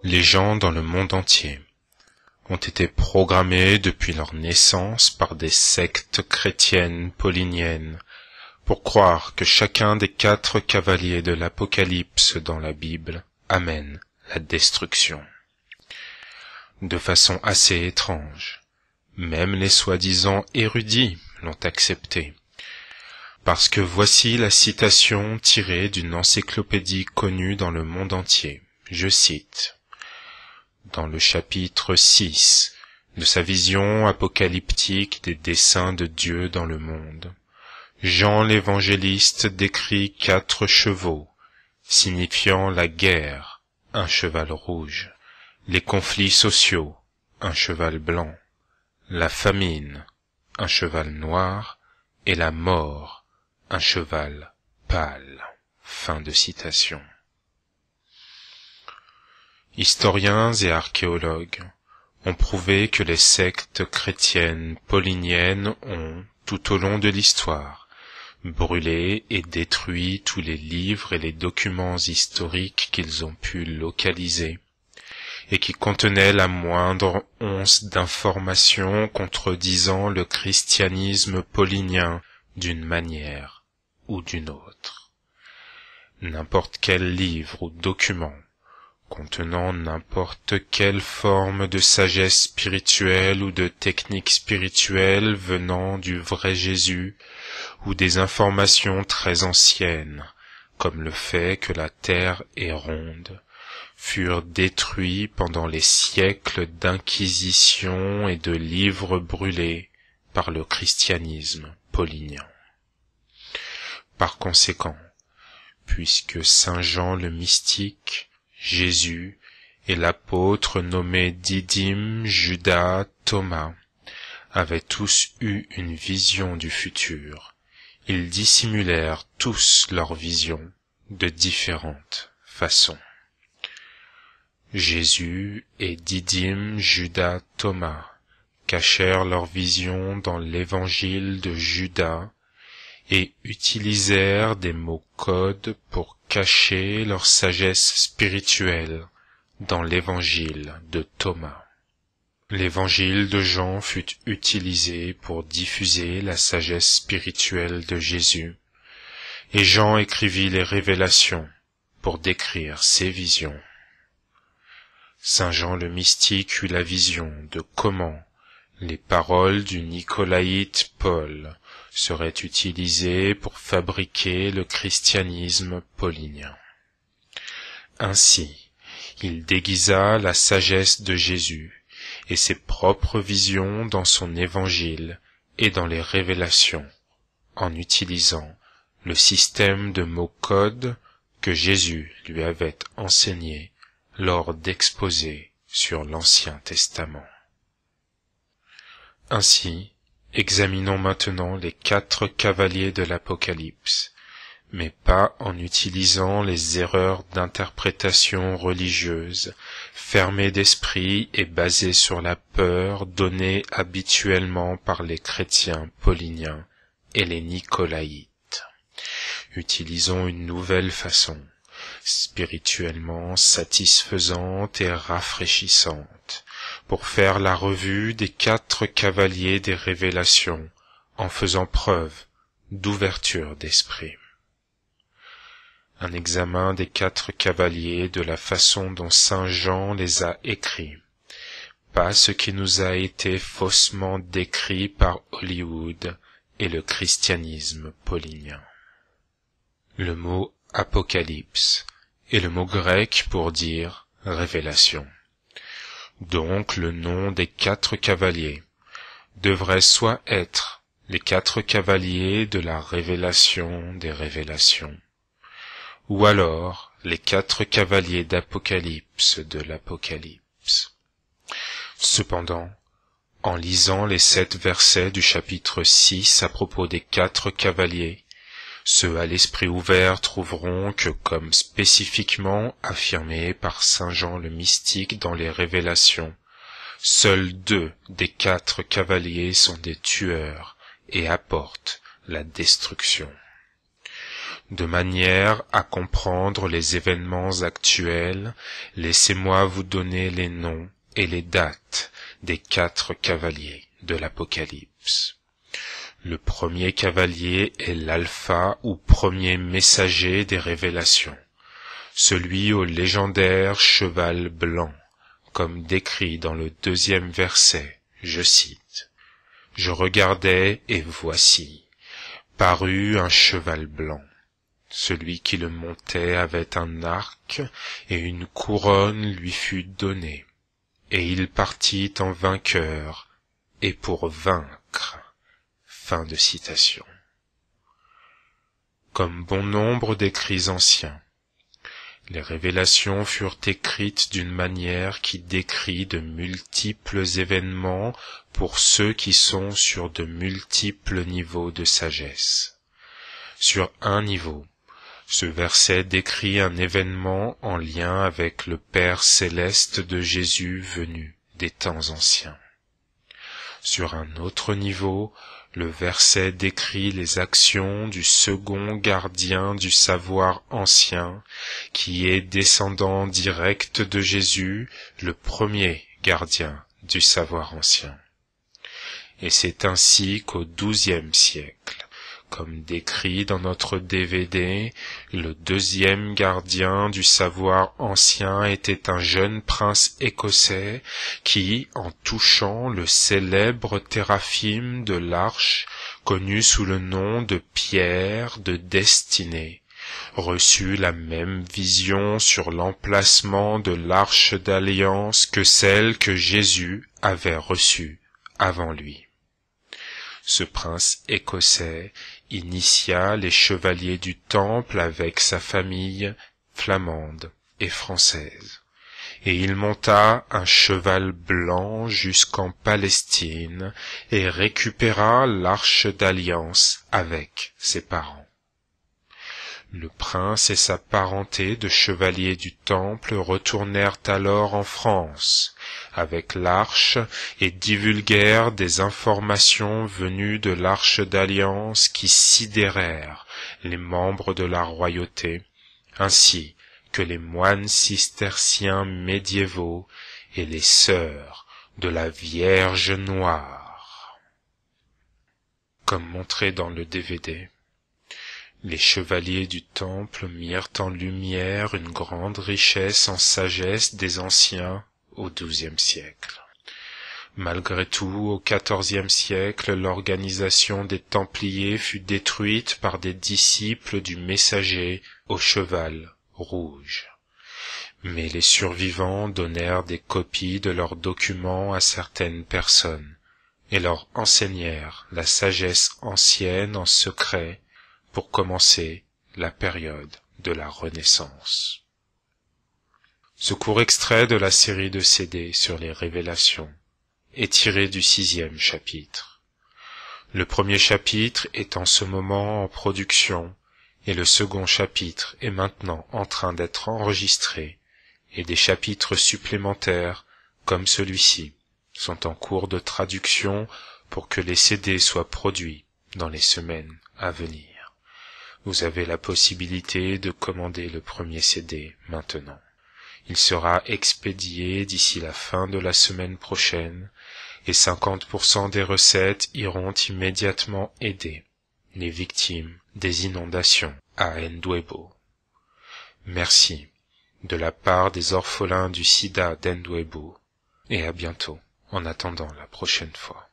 Les gens dans le monde entier ont été programmés depuis leur naissance par des sectes chrétiennes pauliniennes pour croire que chacun des 4 cavaliers de l'Apocalypse dans la Bible amène la destruction. De façon assez étrange, même les soi-disant érudits l'ont accepté. Parce que voici la citation tirée d'une encyclopédie connue dans le monde entier. Je cite, dans le chapitre 6 de sa vision apocalyptique des desseins de Dieu dans le monde, Jean l'évangéliste décrit 4 chevaux, signifiant la guerre, un cheval rouge, les conflits sociaux, un cheval blanc, la famine, un cheval noir, et la mort, un cheval pâle. Fin de citation. Historiens et archéologues ont prouvé que les sectes chrétiennes pauliniennes ont, tout au long de l'histoire, brûlé et détruit tous les livres et les documents historiques qu'ils ont pu localiser, et qui contenaient la moindre once d'information contredisant le christianisme paulinien d'une manière ou d'une autre. N'importe quel livre ou document contenant n'importe quelle forme de sagesse spirituelle ou de technique spirituelle venant du vrai Jésus, ou des informations très anciennes, comme le fait que la terre est ronde, furent détruits pendant les siècles d'inquisition et de livres brûlés par le christianisme paulinien. Par conséquent, puisque Saint Jean le mystique, Jésus et l'apôtre nommé Didyme, Judas, Thomas avaient tous eu une vision du futur, ils dissimulèrent tous leur vision de différentes façons. Jésus et Didyme, Judas, Thomas cachèrent leur vision dans l'évangile de Judas et utilisèrent des mots codes pour cacher leur sagesse spirituelle dans l'évangile de Thomas. L'évangile de Jean fut utilisé pour diffuser la sagesse spirituelle de Jésus, et Jean écrivit les révélations pour décrire ses visions. Saint Jean le mystique eut la vision de comment les paroles du nicolaïte Paul seraient utilisées pour fabriquer le christianisme paulinien. Ainsi, il déguisa la sagesse de Jésus et ses propres visions dans son évangile et dans les révélations, en utilisant le système de mots codes que Jésus lui avait enseigné lors d'exposés sur l'Ancien Testament. Ainsi, examinons maintenant les 4 cavaliers de l'Apocalypse, mais pas en utilisant les erreurs d'interprétation religieuse, fermées d'esprit et basées sur la peur donnée habituellement par les chrétiens pauliniens et les nicolaïtes. Utilisons une nouvelle façon, spirituellement satisfaisante et rafraîchissante, pour faire la revue des 4 cavaliers des révélations, en faisant preuve d'ouverture d'esprit. Un examen des 4 cavaliers de la façon dont Saint Jean les a écrits, pas ce qui nous a été faussement décrit par Hollywood et le christianisme paulinien. Le mot apocalypse est le mot grec pour dire révélation. Donc le nom des 4 cavaliers devrait soit être les 4 cavaliers de la révélation des révélations, ou alors les 4 cavaliers d'Apocalypse de l'Apocalypse. Cependant, en lisant les 7 versets du chapitre 6 à propos des 4 cavaliers, ceux à l'esprit ouvert trouveront que, comme spécifiquement affirmé par Saint Jean le mystique dans les Révélations, seuls 2 des 4 cavaliers sont des tueurs et apportent la destruction. De manière à comprendre les événements actuels, laissez-moi vous donner les noms et les dates des 4 cavaliers de l'Apocalypse. Le premier cavalier est l'alpha ou premier messager des révélations, celui au légendaire cheval blanc, comme décrit dans le 2e verset, je cite. « Je regardais et voici, parut un cheval blanc. Celui qui le montait avait un arc et une couronne lui fut donnée, et il partit en vainqueur et pour vaincre. » Fin de citation. Comme bon nombre d'écrits anciens, les révélations furent écrites d'une manière qui décrit de multiples événements pour ceux qui sont sur de multiples niveaux de sagesse. Sur un niveau, ce verset décrit un événement en lien avec le Père céleste de Jésus venu des temps anciens. Sur un autre niveau, le verset décrit les actions du second gardien du savoir ancien, qui est descendant direct de Jésus, le premier gardien du savoir ancien. Et c'est ainsi qu'au XIIe siècle, comme décrit dans notre DVD, le 2e gardien du savoir ancien était un jeune prince écossais qui, en touchant le célèbre téraphim de l'arche, connu sous le nom de pierre de destinée, reçut la même vision sur l'emplacement de l'arche d'alliance que celle que Jésus avait reçue avant lui. Ce prince écossais initia les chevaliers du Temple avec sa famille flamande et française, et il monta un cheval blanc jusqu'en Palestine et récupéra l'arche d'alliance avec ses parents. Le prince et sa parenté de chevaliers du Temple retournèrent alors en France avec l'arche et divulguèrent des informations venues de l'arche d'alliance qui sidérèrent les membres de la royauté, ainsi que les moines cisterciens médiévaux et les sœurs de la Vierge Noire. Comme montré dans le DVD, les chevaliers du Temple mirent en lumière une grande richesse en sagesse des anciens au XIIe siècle. Malgré tout, au XIVe siècle, l'organisation des Templiers fut détruite par des disciples du messager au cheval rouge. Mais les survivants donnèrent des copies de leurs documents à certaines personnes et leur enseignèrent la sagesse ancienne en secret pour commencer la période de la Renaissance. Ce court extrait de la série de CD sur les révélations est tiré du 6e chapitre. Le premier chapitre est en ce moment en production et le second chapitre est maintenant en train d'être enregistré et des chapitres supplémentaires, comme celui-ci, sont en cours de traduction pour que les CD soient produits dans les semaines à venir. Vous avez la possibilité de commander le premier CD maintenant. Il sera expédié d'ici la fin de la semaine prochaine et 50% des recettes iront immédiatement aider les victimes des inondations à Ndwebo. Merci de la part des orphelins du sida d'Ndwebo et à bientôt en attendant la prochaine fois.